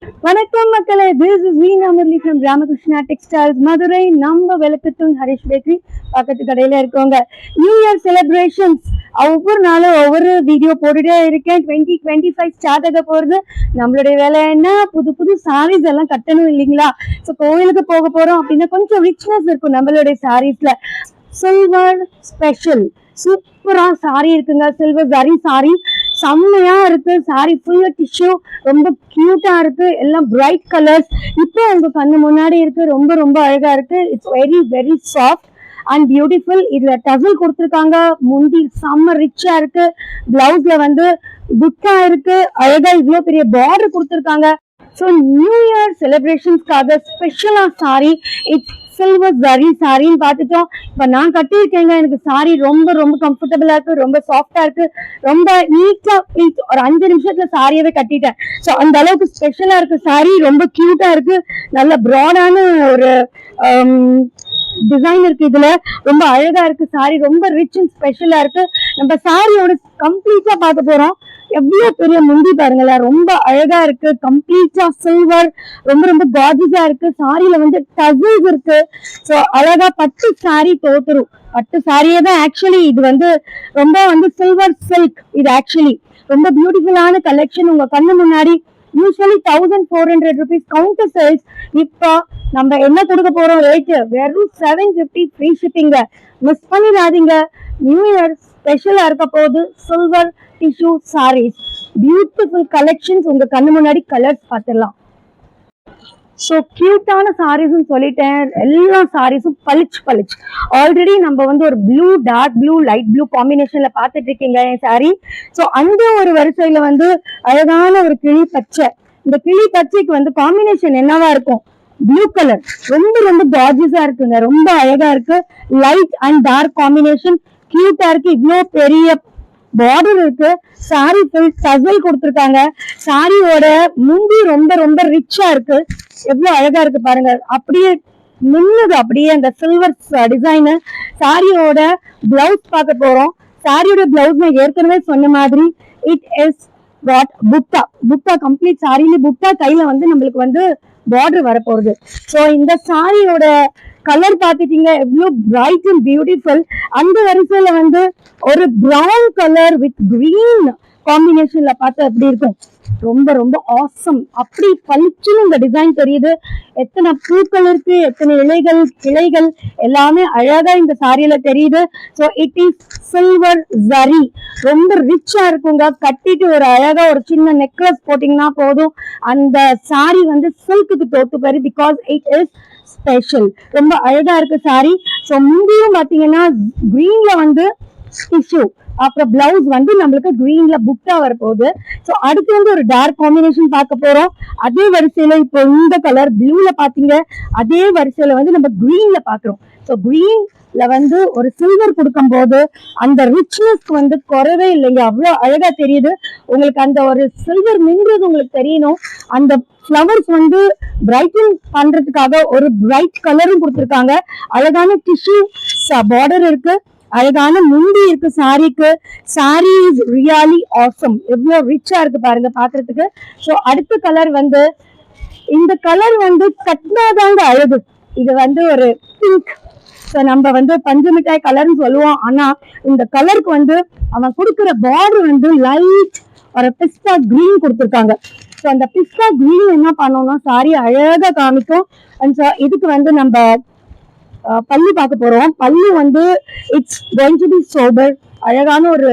வணக்கம் மக்களே, this is Veena Murali from Ramakrishna textiles Madurai. நம்ம விளக்கத்தூண் ஹரிஷ் பேக்கரி பக்கத்து கடையில இருக்கோங்க. நியூ இயர் செலிப்ரேஷன்ஸ் ஒவ்வொரு நாளும் ஒவ்வொரு வீடியோ போட்டுட்டே இருக்கேன். 2025 ஸ்டார்ட் ஆக போறது. நம்மளுடைய வேலை என்ன, புது புது சாரீஸ் எல்லாம் கட்டணும் இல்லைங்களா? ஸோ கோயிலுக்கு போக போறோம் அப்படின்னா கொஞ்சம் ரிச்னஸ் இருக்கும் நம்மளுடைய சாரீஸ்ல. சில்வர் ஸ்பெஷல் சூப்பரா சாரி இருக்குங்க. சில்வர் ஜரி சாரி செம்மையா இருக்கு. சாரி ஃபுல்லா டிஷ்யூ, ரொம்ப கியூட்டா இருக்கு. எல்லாம் பிரைட் கலர்ஸ் இப்போ உங்க கண்ணு முன்னாடி இருக்கு. ரொம்ப ரொம்ப அழகா இருக்கு. It's very very soft and beautiful. இதுல டசல் கொடுத்துருக்காங்க. முந்தி செம்ம ரிச்சா இருக்கு. பிளவுஸ்ல வந்து புட்டா இருக்கு. அழகா இவ்வளவு பெரிய பார்டர் கொடுத்துருக்காங்க. ஸோ நியூ இயர் செலிப்ரேஷன்ஸ்க்காக ஸ்பெஷலா சாரி இட்ஸ் சில்வர் ஜரி சாரின்னு பார்த்துட்டோம். இப்ப நான் கட்டியிருக்கேங்க. எனக்கு சாரி ரொம்ப ரொம்ப கம்ஃபர்டபுளா இருக்கு, ரொம்ப சாஃப்டா இருக்கு, ரொம்ப நீட்டா ஒரு 5 நிமிஷத்துல சாரியவே கட்டிட்டேன். ஸோ அந்த அளவுக்கு ஸ்பெஷலா இருக்கு சாரி. ரொம்ப கியூட்டா இருக்கு. நல்ல ப்ராடான ஒரு டிசைன் இருக்கு. இதுல ரொம்ப அழகா இருக்கு சாரி. ரொம்ப ரிச் அண்ட் ஸ்பெஷலா இருக்கு. நம்ம சாரியோட கம்ப்ளீட்டா பார்க்க போறோம். எவ்வளவு பெரிய முந்தி பாருங்களேன், ரொம்ப அழகா இருக்கு. கம்ப்ளீட்டா சில்வர், ரொம்ப ரொம்ப கார்ஜியஸா இருக்கு. சாரியில வந்து டசல்ஸ் இருக்கு. சோ அழகா பட்டு சாரி தோத்துரும். பட்டு சாரியே தான் ஆக்சுவலி இது வந்து ரொம்ப வந்து சில்வர் சில்க். இது ஆக்சுவலி ரொம்ப பியூட்டிஃபுல்லான கலெக்ஷன். உங்க கண்ணு முன்னாடி யூஸ்வலி 1400 rupees கவுண்டர் சேல்ஸ். இப்போ நம்ம என்ன கொடுக்க போறோம் ரேட்டு வெறும் 750 ஃப்ரீ ஷிப்பிங்க. மிஸ் பண்ணிடாதீங்க. நியூ இயர் ஸ்பெஷலா இருக்க போது silver tissue saris, beautiful collections. உங்க கண்ணு முன்னாடி கலர்ஸ் பார்த்துடலாம். ஸோ கியூட்டான சாரீஸ்ன்னு சொல்லிட்டேன். எல்லா சாரீஸும் பளிச்சு பளிச்சு. ஆல்ரெடி நம்ம வந்து ஒரு blue, dark blue, light blue காம்பினேஷன்ல பார்த்துட்டு இருக்கீங்க என் சாரி. ஸோ அந்த ஒரு வரிசையில வந்து அழகான ஒரு கிளி பச்சை. இந்த கிளி பச்சைக்கு வந்து காம்பினேஷன் என்னவா இருக்கும்? Blue colour. ரொம்ப ரொம்ப கார்ஜியஸா இருக்குங்க. ரொம்ப அழகா இருக்கு. லைட் அண்ட் டார்க் காம்பினேஷன் கியூட்டா இருக்கு. இவ்வளோ பெரிய பார்டர் இருக்கு. சாரி ஃபுல் டசல் கொடுத்துருக்காங்க. சாரியோட முந்தி ரொம்ப ரொம்ப ரிச்சா இருக்கு. எவ்வளவு அழகா இருக்கு பாருங்க. அப்படியே மின்னுது அப்படியே அந்த சில்வர் டிசைனு. சாரியோட பிளவுஸ் பார்க்க போறோம். சாரியோட பிளவுஸ் நான் ஏற்கனவே சொன்ன மாதிரி இட் இஸ் வாட் புட்டா. புட்டா கம்ப்ளீட் சாரியில புட்டா. கையில வந்து நம்மளுக்கு வந்து பார்டர் வரப்போகுது. ஸோ இந்த சாரியோட கலர் பார்த்துட்டீங்க எவ்வளவு பிரைட் அண்ட் பியூட்டிஃபுல். அந்த வரிசையில வந்து ஒரு பிரவுன் கலர் வித் கிரீன் காம்பினேஷன்ல பார்த்தா எப்படி இருக்கும்? ரொம்ப ரொம்ப ஆசம். அப்படி பளிச்சுன்னு இந்த டிசைன் தெரியுது. எத்தனை பூக்கள் இருக்கு, எத்தனை இலைகள், கிளைகள் எல்லாமே அழகா இந்த சாரியில தெரியுது. So it is silver zari. ரொம்ப ரிச்சா இருக்குங்க. கட்டிட்டு ஒரு அழகா ஒரு சின்ன நெக்லஸ் போட்டீங்கன்னா போதும். அந்த சாரி வந்து சில்க்குக்கு தோத்து பாரு. Because it is special. ரொம்ப அழகா இருக்கு சாரி. ஸோ முந்தியும் பாத்தீங்கன்னா கிரீன்ல வந்து டிஷ்யூ, அப்புறம் பிளவுஸ் வந்து நம்மளுக்கு கிரீன்ல புட்டா வரப்போகுது. ஸோ அடுத்து வந்து ஒரு டார்க் காம்பினேஷன் பார்க்க போறோம். அதே வரிசையில இப்போ இந்த கலர் ப்ளூல பாத்தீங்க, அதே வரிசையில வந்து நம்ம கிரீன்ல பாக்குறோம். ஸோ கிரீன்ல வந்து ஒரு சில்வர் கொடுக்கும் போது அந்த ரிச்னஸ் வந்து குறவே இல்லைங்க. அவ்வளோ அழகா தெரியுது. உங்களுக்கு அந்த ஒரு சில்வர் மின்றது உங்களுக்கு தெரியணும். அந்த ஃப்ளவர்ஸ் வந்து பிரைட்டன் பண்றதுக்காக ஒரு பிரைட் கலரும் கொடுத்துருக்காங்க. அழகான டிஷ்யூ பார்டர் இருக்கு. அழகான முந்தி இருக்கு சாரிக்கு. Sorry is really awesome. எவ்வளவு ரிச்சா இருக்கு பாருங்க பாக்குறதுக்கு. ஸோ அடுத்த கலர் வந்து இந்த கலர் வந்து கட்டினாதாங்க அழகு. இது வந்து ஒரு பிங்க். ஸோ நம்ம வந்து பஞ்சு மிட்டாய் கலர்னு சொல்லுவோம். ஆனா இந்த கலருக்கு வந்து அவன் கொடுக்குற பார்டர் வந்து லைட் ஒரு பிஸ்டா கிரீன் கொடுத்துருக்காங்க. ஸோ அந்த பிஸ்டா கிரீன் என்ன பண்ணோம்னா சாரி அழகா காமிக்கும். அண்ட் ஸோ இதுக்கு வந்து நம்ம பல்லு பார்க்க போறோம். பல்லு வந்து it's going to be sober. அழகான ஒரு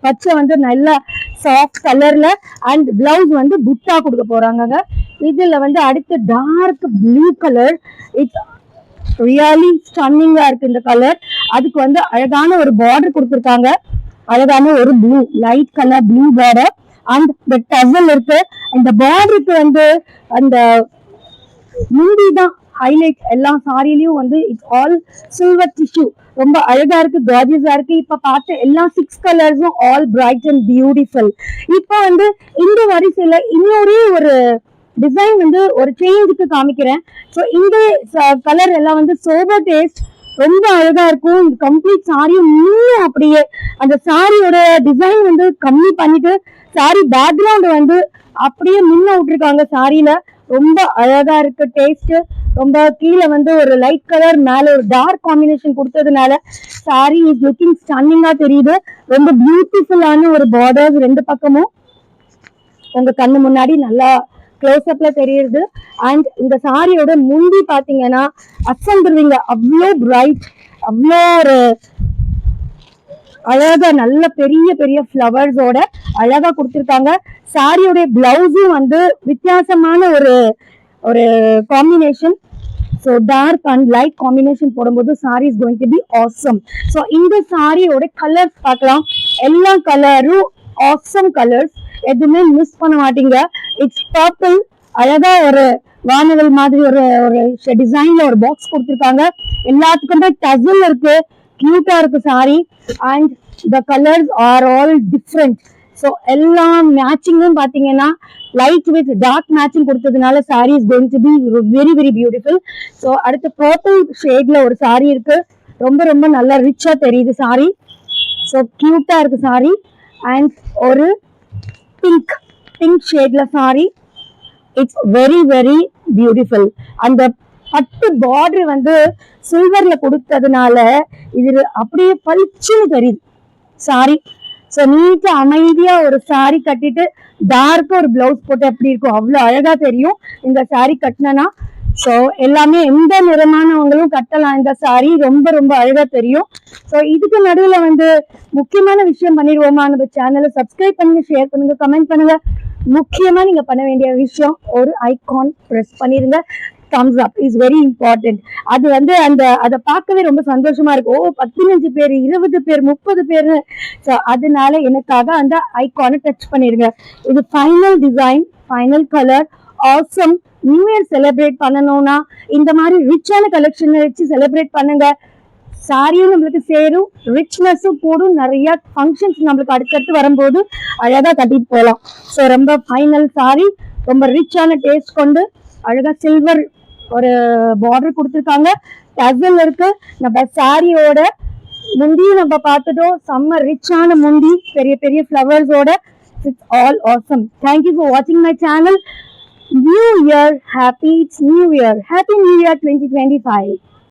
பச்சை வந்து நல்ல சாஃப்ட் கலர்ல. அண்ட் பிளவுஸ் வந்து புட்டா கொடுக்க போறாங்க. இதுல வந்து அடுத்து dark blue colour. It's really ஸ்டன்னிங்கா இருக்கு இந்த கலர். அதுக்கு வந்து அழகான ஒரு பார்டர் கொடுத்துருக்காங்க. அழகான ஒரு blue, light colour blue border. And இந்த டசல் இருக்கு. இந்த பார்டருக்கு வந்து அந்த முந்தி தான் ஹைலைட். எல்லா சாரிலையும் வந்து இட்ஸ் ஆல் சில்வர் டிஷ்யூ. ரொம்ப அழகா இருக்கு, கார்ஜியஸா இருக்கு. இப்ப பார்த்த எல்லா 6 கலர்ஸும் ஆல் பிரைட் அண்ட் பியூட்டிஃபுல். இப்ப வந்து இந்த வரிசையில இன்னொரு ஒரு டிசைன் வந்து ஒரு சேஞ்சுக்கு காமிக்கிறேன். ஸோ இந்த கலர் எல்லாம் வந்து சோபர் டேஸ்ட். ரொம்ப அழகா இருக்கும். இந்த கம்ப்ளீட் சாரியும் இன்னும் அப்படியே அந்த சாரியோட டிசைன் வந்து கம்மி பண்ணிட்டு சாரி பேக்ரவுண்ட் வந்து அப்படியே முன்ன விட்டுருக்காங்க சாரியில. ரொம்ப அழகா இருக்கு டேஸ்ட். ரொம்ப கீழே வந்து ஒரு லைட் கலர், மேல ஒரு டார்க் காம்பினேஷன் கொடுத்ததுனால சாரி இஸ் லுக்கிங் ஸ்டன்னிங்கா தெரியுது. ரொம்ப பியூட்டிஃபுல்லான ஒரு பார்டர்ஸ் ரெண்டு பக்கமும் உங்க கண்ணு முன்னாடி நல்லா க்ளோஸ் அப்ல தெரியுது. அண்ட் இந்த சாரியோட முந்தி பாத்தீங்கன்னா அசந்துருவீங்க, அவ்வளோ பிரைட், அவ்வளோ ஒரு அழகா நல்ல பெரிய பெரிய ஃப்ளவர்ஸோட அழகா கொடுத்துருக்காங்க. சாரியோட பிளவுஸும் வந்து வித்தியாசமான ஒரு ஒரு combination. So dark and light combination போடும்போது sari is going to be awesome. So இந்த சாரியோட கலர்ஸ் பார்க்கலாம். எல்லா கலரும் ஆசம் கலர்ஸ், எதுவுமே மிஸ் பண்ண மாட்டீங்க. இட்ஸ் பர்பிள், அழகா ஒரு வானவில் மாதிரி ஒரு ஒரு டிசைன்ல ஒரு பாக்ஸ் கொடுத்துருக்காங்க. எல்லாத்துக்குமே டசல் இருக்கு, கியூட்டா இருக்கு sari. And the colours are all different. So எல்லா மேட்சிங்கும் பார்த்தீங்கன்னா லைட் வித் டார்க் மேட்சிங் கொடுத்ததுனால sorry is going to be very very beautiful. So அடுத்து பர்பிள் ஷேட்ல ஒரு சாரி இருக்கு, ரொம்ப ரொம்ப நல்லா ரிச்சா தெரியுது சாரி. ஸோ கியூட்டா இருக்கு சாரி. அண்ட் ஒரு பிங்க் பிங்க் ஷேட்ல sari, it's very very beautiful. அந்த பட்டு பார்டர் வந்து சில்வர்ல கொடுத்ததுனால இது அப்படியே பளிச்சுன்னு தெரியுது சாரி. ஸோ நீட்டா அமைதியா ஒரு சாரி கட்டிட்டு டார்க்கா ஒரு பிளவுஸ் போட்டு எப்படி இருக்கும், அவ்வளோ அழகா தெரியும் இந்த சாரி கட்டினா. ஸோ எல்லாமே எந்த நிறமானவங்களும் கட்டலாம் இந்த சாரி, ரொம்ப ரொம்ப அழகா தெரியும். ஸோ இதுக்கு நடுவில் வந்து முக்கியமான விஷயம் பண்ணிடுவோமா, நம்ம சேனலை சப்ஸ்கிரைப் பண்ணுங்க, ஷேர் பண்ணுங்க, கமெண்ட் பண்ணுங்க. முக்கியமா நீங்க பண்ண வேண்டிய விஷயம் ஒரு ஐகான் பிரஸ் பண்ணிருங்க. thumbs up is very important. அது வந்து அதை பார்க்கவே ரொம்ப சந்தோஷமா இருக்கும். ஓ 15 பேர், 20 பேர், 30 பேர். ஸோ அதனால எனக்காக அந்த ஐகானை டச் பண்ணிருங்க. இது final design, final colour, awesome. New year celebrate பண்ணணும்னா இந்த மாதிரி ரிச்சான கலெக்ஷன் வச்சு செலிப்ரேட் பண்ணுங்க. சாரியும் நம்மளுக்கு சேரும், ரிச்னஸும் கூடும். நிறைய ஃபங்க்ஷன்ஸ் நம்மளுக்கு அடுத்தடுத்து வரும்போது அழகா கட்டிட்டு போகலாம். ஸோ ரொம்ப ஃபைனல் சாரி, ரொம்ப ரிச்சான டேஸ்ட் கொண்டு அழகா சில்வர் ஒரு பார்டர் கொடுத்துருக்காங்க, டசல் இருக்கு. நம்ம சாரியோட முந்தியும் நம்ம பார்த்துட்டோம், செம்ம ரிச்சான முந்தி, பெரிய பெரிய ஃப்ளவர்ஸோட. It's all awesome. Thank you for வாட்சிங் my channel. New Year, happy New Year, happy New Year 2025.